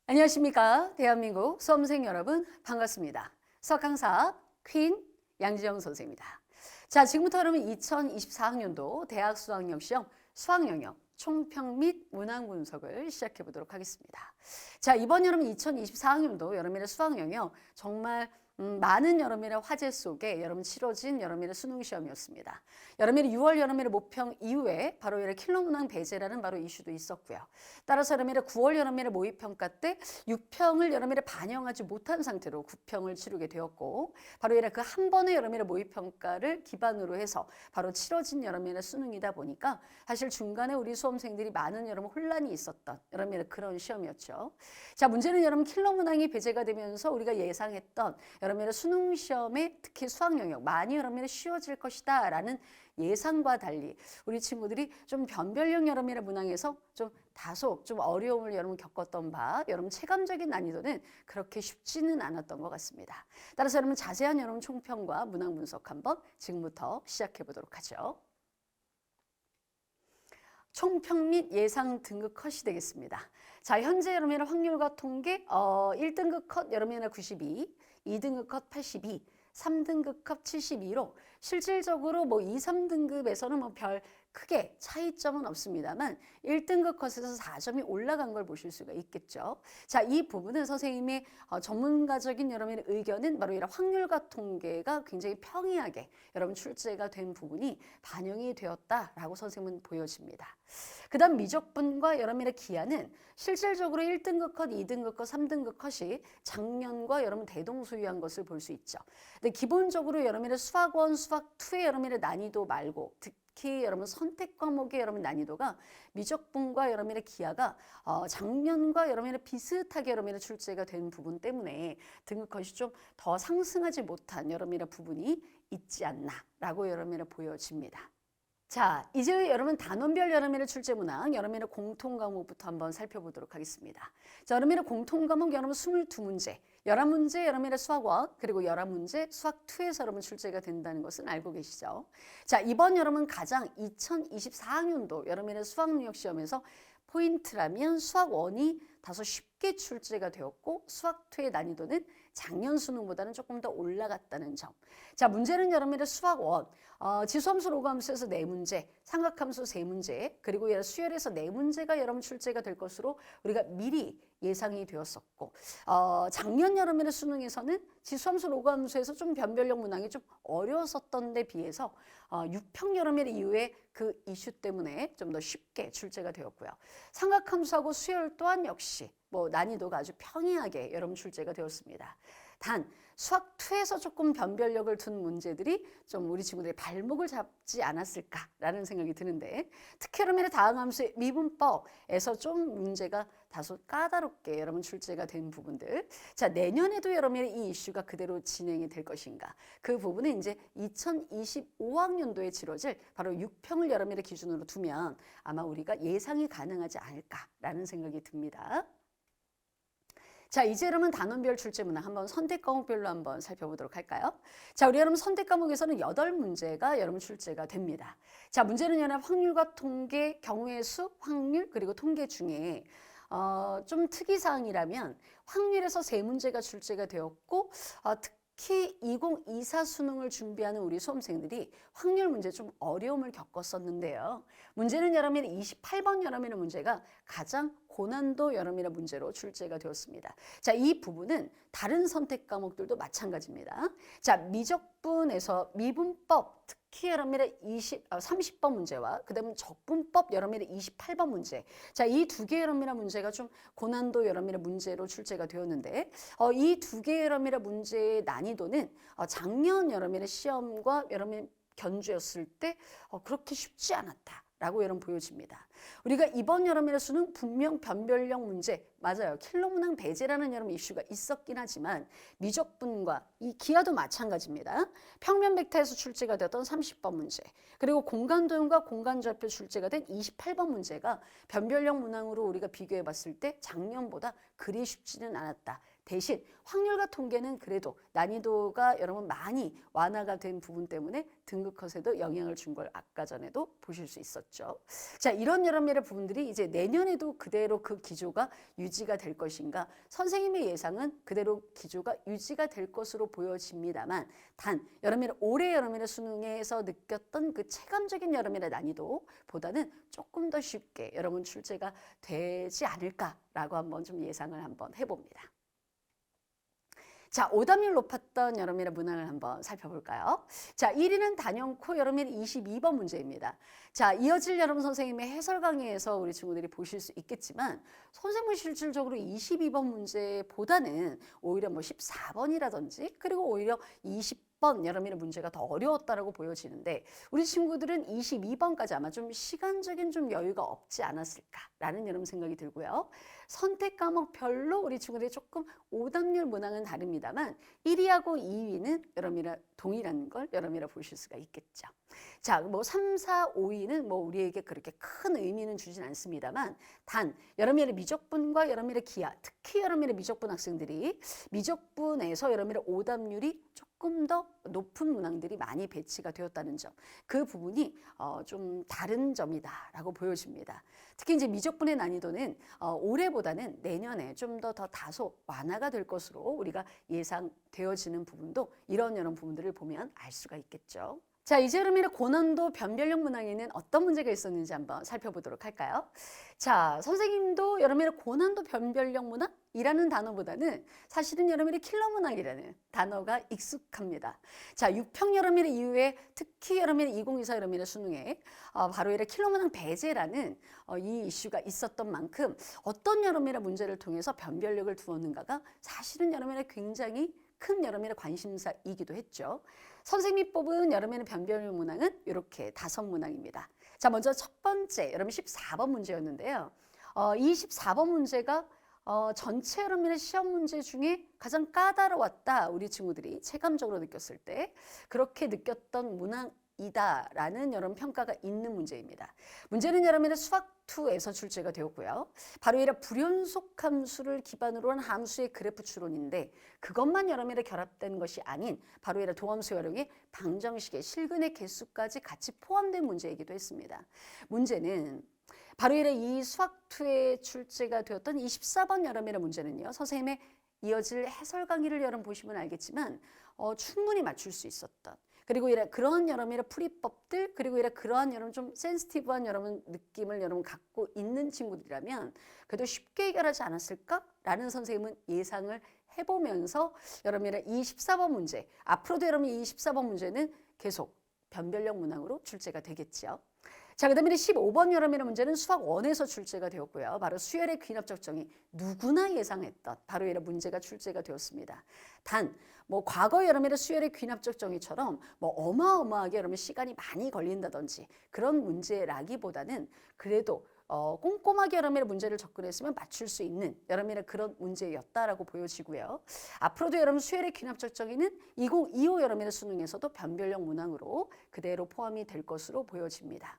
안녕하십니까. 대한민국 수험생 여러분 반갑습니다. 석강사 퀸 양지영 선생입니다. 자, 지금부터 여러분 2024학년도 대학 수학영역 수학 영역 총평 및 문항 분석을 시작해 보도록 하겠습니다. 자, 이번 여러분 2024학년도 여러분의 수학 영역 정말 많은 여러분의 화제 속에 여러분 치러진 여러분의 수능 시험이었습니다. 여러분의 6월 여러분의 모평 이후에 바로 이런 킬러 문항 배제라는 바로 이슈도 있었고요. 따라서 여러분의 9월 여러분의 모의평가 때 6평을 여러분의 반영하지 못한 상태로 9평을 치르게 되었고, 바로 이런 그 한 번의 여러분의 모의평가를 기반으로 해서 바로 치러진 여러분의 수능이다 보니까 사실 중간에 우리 수험생들이 많은 여러분 혼란이 있었던 여러분의 그런 시험이었죠. 자, 문제는 여러분 킬러 문항이 배제가 되면서 우리가 예상했던 여러분의 수능 시험에 특히 수학 영역 많이 여러분의 쉬워질 것이다 라는 예상과 달리 우리 친구들이 좀 변별력 여러분의 문항에서 좀 다소 좀 어려움을 여러분 겪었던 바 여러분 체감적인 난이도는 그렇게 쉽지는 않았던 것 같습니다. 따라서 여러분 자세한 여러분 총평과 문항 분석 한번 지금부터 시작해 보도록 하죠. 총평 및 예상 등급 컷이 되겠습니다. 자, 현재 여러분의 확률과 통계 1등급 컷 여러분의 92, 2등급 컷 82, 3등급 컷 72로 실질적으로 뭐 2, 3등급에서는 뭐 별 크게 차이점은 없습니다만 1등급 컷에서 4점이 올라간 걸 보실 수가 있겠죠. 자, 이 부분은 선생님의 전문가적인 여러분의 의견은 바로 이런 확률과 통계가 굉장히 평이하게 여러분 출제가 된 부분이 반영이 되었다라고 선생님은 보여집니다. 그 다음 미적분과 여러분의 기하는 실질적으로 1등급 컷, 2등급 컷, 3등급 컷이 작년과 여러분 대동소이한 것을 볼 수 있죠. 근데 기본적으로 여러분의 수학 1, 수학 2의 여러분의 난이도 말고 특히 여러분 선택 과목의 여러분 난이도가 미적분과 여러분의 기하가 작년과 여러분의 비슷하게 여러분의 출제가 된 부분 때문에 등급컷이 좀 더 상승하지 못한 여러분의 부분이 있지 않나라고 여러분의 보여집니다. 자, 이제 여러분 단원별 여러분의 출제 문항, 여러분의 공통 과목부터 한번 살펴보도록 하겠습니다. 자, 여러분의 공통 과목 여러분 22문제, 11문제 여러분의 수학 1, 그리고 11문제 수학 2에서 여러분 출제가 된다는 것은 알고 계시죠? 자, 이번 여러분 가장 2024학년도 여러분의 수학능력 시험에서 포인트라면 수학 1이 다소 쉽게 출제가 되었고 수학 2의 난이도는 작년 수능보다는 조금 더 올라갔다는 점. 자, 문제는 여러분의 수학 1, 지수함수 로그함수에서 4문제, 삼각함수 3문제, 그리고 수열에서 4문제가 여러분 출제가 될 것으로 우리가 미리 예상이 되었었고, 작년 여러분의 수능에서는 지수함수 로그함수에서 좀 변별력 문항이 좀 어려웠었던 데 비해서 6평 여러분의 이후에 그 이슈 때문에 좀 더 쉽게 출제가 되었고요. 삼각함수하고 수열 또한 역시 뭐 난이도가 아주 평이하게 여러분 출제가 되었습니다. 단 수학 2에서 조금 변별력을 둔 문제들이 좀 우리 친구들의 발목을 잡지 않았을까라는 생각이 드는데, 특히 여러분의 다항함수의 미분법에서 좀 문제가 다소 까다롭게 여러분 출제가 된 부분들. 자, 내년에도 여러분의 이 이슈가 그대로 진행이 될 것인가, 그 부분은 이제 2025학년도에 치러질 바로 6평을 여러분의 기준으로 두면 아마 우리가 예상이 가능하지 않을까라는 생각이 듭니다. 자, 이제 여러분 단원별 출제 문항 한번 선택 과목별로 한번 살펴보도록 할까요? 자, 우리 여러분 선택 과목에서는 8문제가 여러분 출제가 됩니다. 자, 문제는 여러분 확률과 통계, 경우의 수, 확률, 그리고 통계 중에 좀 특이사항이라면 확률에서 3문제가 출제가 되었고, 특히 2024 수능을 준비하는 우리 수험생들이 확률 문제 좀 어려움을 겪었었는데요. 문제는 여러분의 28번 여러분의 문제가 가장 고난도 여러분의 문제로 출제가 되었습니다. 자, 이 부분은 다른 선택 과목들도 마찬가지입니다. 자, 미적분에서 미분법, 특히 여러분의 30번 문제와 그 다음에 적분법 여러분의 28번 문제. 자, 이 두 개의 여러분의 문제가 좀 고난도 여러분의 문제로 출제가 되었는데, 이 두 개의 여러분의 문제의 난이도는 작년 여러분의 시험과 여러분 견주였을 때 그렇게 쉽지 않았다 라고 여러분 보여집니다. 우리가 이번 여러분의 수능 분명 변별력 문제, 맞아요. 킬러 문항 배제라는 여러분 이슈가 있었긴 하지만 미적분과 이 기하도 마찬가지입니다. 평면 벡터에서 출제가 되었던 30번 문제, 그리고 공간도형과 공간좌표 출제가 된 28번 문제가 변별력 문항으로 우리가 비교해 봤을 때 작년보다 그리 쉽지는 않았다. 대신 확률과 통계는 그래도 난이도가 여러분 많이 완화가 된 부분 때문에 등급 컷에도 영향을 준 걸 아까 전에도 보실 수 있었죠. 자, 이런 여러 부분들이 이제 내년에도 그대로 그 기조가 유지가 될 것인가? 선생님의 예상은 그대로 기조가 유지가 될 것으로 보여집니다만, 단 여러분의 올해 여러분의 수능에서 느꼈던 그 체감적인 여러분의 난이도보다는 조금 더 쉽게 여러분 출제가 되지 않을까라고 한번 좀 예상을 한번 해봅니다. 자, 오답률 높았던 여러분의 문항을 한번 살펴볼까요? 자, 1위는 단연코 여러분의 22번 문제입니다. 자, 이어질 여러분 선생님의 해설 강의에서 우리 친구들이 보실 수 있겠지만 선생님은 실질적으로 22번 문제보다는 오히려 뭐 14번이라든지 그리고 오히려 20번 여러분의 문제가 더 어려웠다라고 보여지는데 우리 친구들은 22번까지 아마 좀 시간적인 좀 여유가 없지 않았을까라는 여러분 생각이 들고요. 선택 과목별로 우리 친구들이 조금 오답률 문항은 다릅니다만 1위하고 2위는 여러분이랑 동일한 걸 여러분이라 보실 수가 있겠죠. 자, 뭐 3, 4, 5위는 뭐 우리에게 그렇게 큰 의미는 주진 않습니다만 단 여러분의 미적분과 여러분의 기하, 특히 여러분의 미적분 학생들이 미적분에서 여러분의 오답률이 조금 더 높은 문항들이 많이 배치가 되었다는 점, 그 부분이 좀 다른 점이다라고 보여집니다. 특히 이제 미적분의 난이도는 올해보다는 내년에 좀 더 다소 완화가 될 것으로 우리가 예상되어지는 부분도 이런 부분들을 보면 알 수가 있겠죠. 자, 이제 여러분의 고난도 변별력 문항에는 어떤 문제가 있었는지 한번 살펴보도록 할까요? 자, 선생님도 여러분의 고난도 변별력 문항이라는 단어보다는 사실은 여러분의 킬러 문항이라는 단어가 익숙합니다. 자, 6평 여러분의 이후에 특히 여러분의 2024 여러분의 수능에 바로 이런 킬러 문항 배제라는 이 이슈가 있었던 만큼 어떤 여러분의 문제를 통해서 변별력을 두었는가가 사실은 여러분의 굉장히 큰 여러분의 관심사이기도 했죠. 선생님이 뽑은 여러분의 변별력 문항은 이렇게 5문항입니다. 자, 먼저 첫 번째 여러분 14번 문제였는데요. 이 14번 문제가 전체 여러분의 시험 문제 중에 가장 까다로웠다. 우리 친구들이 체감적으로 느꼈을 때 그렇게 느꼈던 문항이다라는 여러분 평가가 있는 문제입니다. 문제는 여러분의 수학2에서 출제가 되었고요. 바로 이런 불연속 함수를 기반으로 한 함수의 그래프 추론인데 그것만 여러분의 결합된 것이 아닌 바로 이런 도함수 활용의 방정식의 실근의 개수까지 같이 포함된 문제이기도 했습니다. 문제는 바로 이 수학2에 출제가 되었던 24번 여러분의 문제는요. 선생님의 이어질 해설 강의를 여러분 보시면 알겠지만 충분히 맞출 수 있었던 그리고 그런 여러분의 풀이법들 그리고 그러한 여러분 좀 센시티브한 여러분 느낌을 여러분 갖고 있는 친구들이라면 그래도 쉽게 해결하지 않았을까라는 선생님은 예상을 해보면서 여러분의 24번 문제 앞으로도 여러분 24번 문제는 계속 변별력 문항으로 출제가 되겠죠. 자, 그 다음에 15번 여러분의 문제는 수학 1에서 출제가 되었고요. 바로 수열의 귀납적 정의 누구나 예상했던 바로 이런 문제가 출제가 되었습니다. 단, 뭐 과거 여러분의 수열의 귀납적 정의처럼 뭐 어마어마하게 여러분 시간이 많이 걸린다든지 그런 문제라기보다는 그래도 꼼꼼하게 여러분의 문제를 접근했으면 맞출 수 있는 여러분의 그런 문제였다라고 보여지고요. 앞으로도 여러분 수열의 귀납적 정의는 2025 여러분의 수능에서도 변별력 문항으로 그대로 포함이 될 것으로 보여집니다.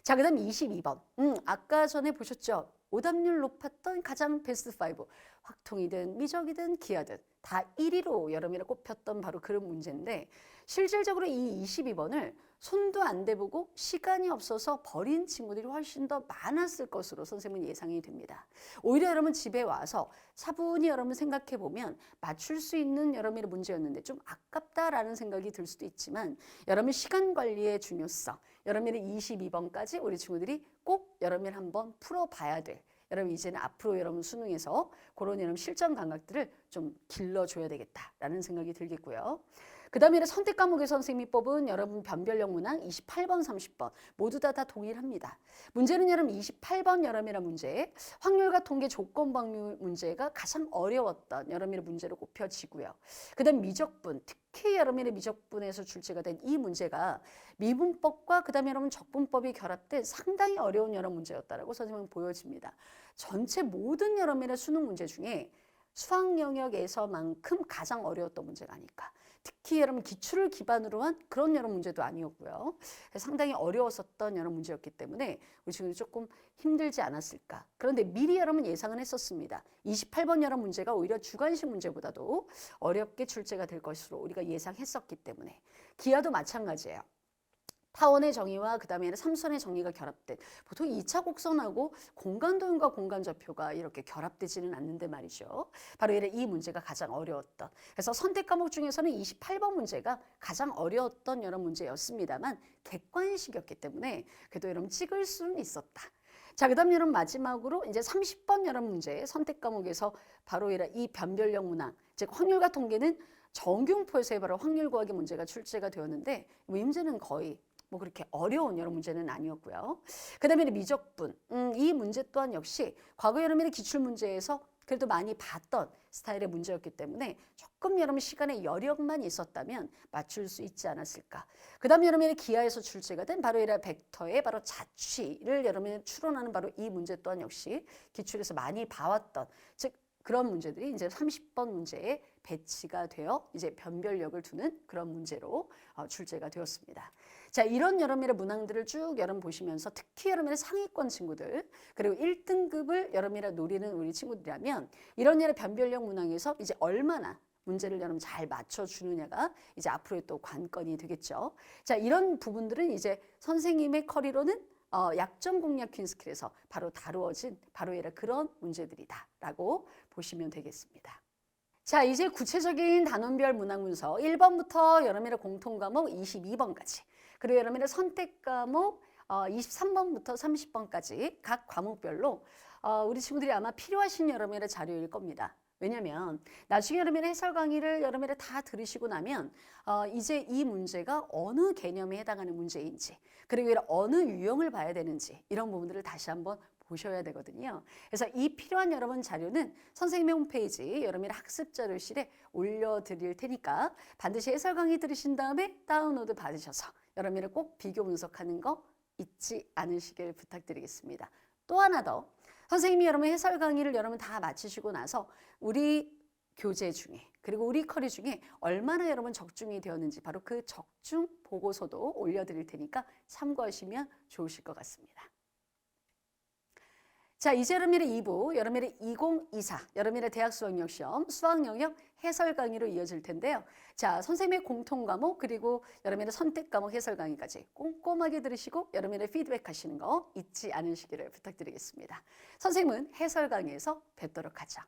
자, 그 다음 22번. 아까 전에 보셨죠? 오답률 높았던 가장 베스트 5. 확통이든 미적이든 기하든 다 1위로 여러분이 꼽혔던 바로 그런 문제인데 실질적으로 이 22번을 손도 안 대보고 시간이 없어서 버린 친구들이 훨씬 더 많았을 것으로 선생님은 예상이 됩니다. 오히려 여러분 집에 와서 차분히 여러분 생각해 보면 맞출 수 있는 여러분의 문제였는데 좀 아깝다라는 생각이 들 수도 있지만 여러분 시간 관리의 중요성, 여러분의 22번까지 우리 친구들이 꼭 여러분 한번 풀어봐야 될 여러분 이제는 앞으로 여러분 수능에서 그런 여러분 실전 감각들을 좀 길러줘야 되겠다라는 생각이 들겠고요. 그 다음에 선택 과목의 선생님이 뽑은 여러분 변별력 문항 28번, 30번 모두 다 동일합니다. 문제는 여러분 28번 여러분의 문제 확률과 통계 조건 방류 문제가 가장 어려웠던 여러분의 문제로 꼽혀지고요. 그 다음 미적분 특히 여러분의 미적분에서 출제가 된 이 문제가 미분법과 그 다음에 여러분 적분법이 결합된 상당히 어려운 여러 문제였다라고 선생님은 보여집니다. 전체 모든 여러분의 수능 문제 중에 수학 영역에서만큼 가장 어려웠던 문제가 아닐까. 특히 여러분 기출을 기반으로 한 그런 여러 문제도 아니었고요. 상당히 어려웠었던 여러 문제였기 때문에 우리 친구들이 조금 힘들지 않았을까. 그런데 미리 여러분 예상은 했었습니다. 28번 여러 문제가 오히려 주관식 문제보다도 어렵게 출제가 될 것으로 우리가 예상했었기 때문에 기하도 마찬가지예요. 타원의 정의와 그 다음에는 삼선의 정의가 결합된 보통 2차 곡선하고 공간도형과 공간좌표가 이렇게 결합되지는 않는데 말이죠. 바로 이 문제가 가장 어려웠던 그래서 선택 과목 중에서는 28번 문제가 가장 어려웠던 여러 문제였습니다만 객관식이었기 때문에 그래도 여러분 찍을 수는 있었다. 자, 그 다음 여러분 마지막으로 이제 30번 여러 문제 선택 과목에서 바로 이 변별력 문항 즉 확률과 통계는 정균포에서의 바로 확률 구하기 문제가 출제가 되었는데 이 문제는 거의 뭐 그렇게 어려운 여러 문제는 아니었고요. 그 다음에 미적분 이 문제 또한 역시 과거 여러분의 기출문제에서 그래도 많이 봤던 스타일의 문제였기 때문에 조금 여러분 시간의 여력만 있었다면 맞출 수 있지 않았을까. 그 다음에 여러분의 기하에서 출제가 된 바로 벡터의 바로 자취를 여러분이 추론하는 바로 이 문제 또한 역시 기출에서 많이 봐왔던 즉 그런 문제들이 이제 30번 문제에 배치가 되어 이제 변별력을 두는 그런 문제로 출제가 되었습니다. 자, 이런 여러분의 문항들을 쭉 여러분 보시면서 특히 여러분의 상위권 친구들 그리고 1등급을 여러분이 노리는 우리 친구들이라면 이런 변별력 문항에서 이제 얼마나 문제를 여러분 잘 맞춰주느냐가 이제 앞으로의 또 관건이 되겠죠. 자, 이런 부분들은 이제 선생님의 커리로는 약점 공략 퀸스킬에서 바로 다루어진 바로 그런 문제들이다라고 보시면 되겠습니다. 자, 이제 구체적인 단원별 문항 문서 1번부터 여러분의 공통 과목 22번까지 그리고 여러분의 선택 과목 23번부터 30번까지 각 과목별로 우리 친구들이 아마 필요하신 여러분의 자료일 겁니다. 왜냐하면 나중에 여러분의 해설 강의를 여러분이 다 들으시고 나면 이제 이 문제가 어느 개념에 해당하는 문제인지 그리고 어느 유형을 봐야 되는지 이런 부분들을 다시 한번 보셔야 되거든요. 그래서 이 필요한 여러분 자료는 선생님의 홈페이지 여러분의 학습 자료실에 올려드릴 테니까 반드시 해설 강의 들으신 다음에 다운로드 받으셔서 여러분이 꼭 비교 분석하는 거 잊지 않으시길 부탁드리겠습니다. 또 하나 더 선생님이 여러분 해설 강의를 여러분 다 마치시고 나서 우리 교재 중에 그리고 우리 커리 중에 얼마나 여러분 적중이 되었는지 바로 그 적중 보고서도 올려드릴 테니까 참고하시면 좋으실 것 같습니다. 자, 이제 여러분의 2부, 여러분의 2024, 여러분의 대학 수학영역시험 수학영역 해설 강의로 이어질 텐데요. 자, 선생님의 공통 과목 그리고 여러분의 선택 과목 해설 강의까지 꼼꼼하게 들으시고 여러분의 피드백 하시는 거 잊지 않으시기를 부탁드리겠습니다. 선생님은 해설 강의에서 뵙도록 하죠.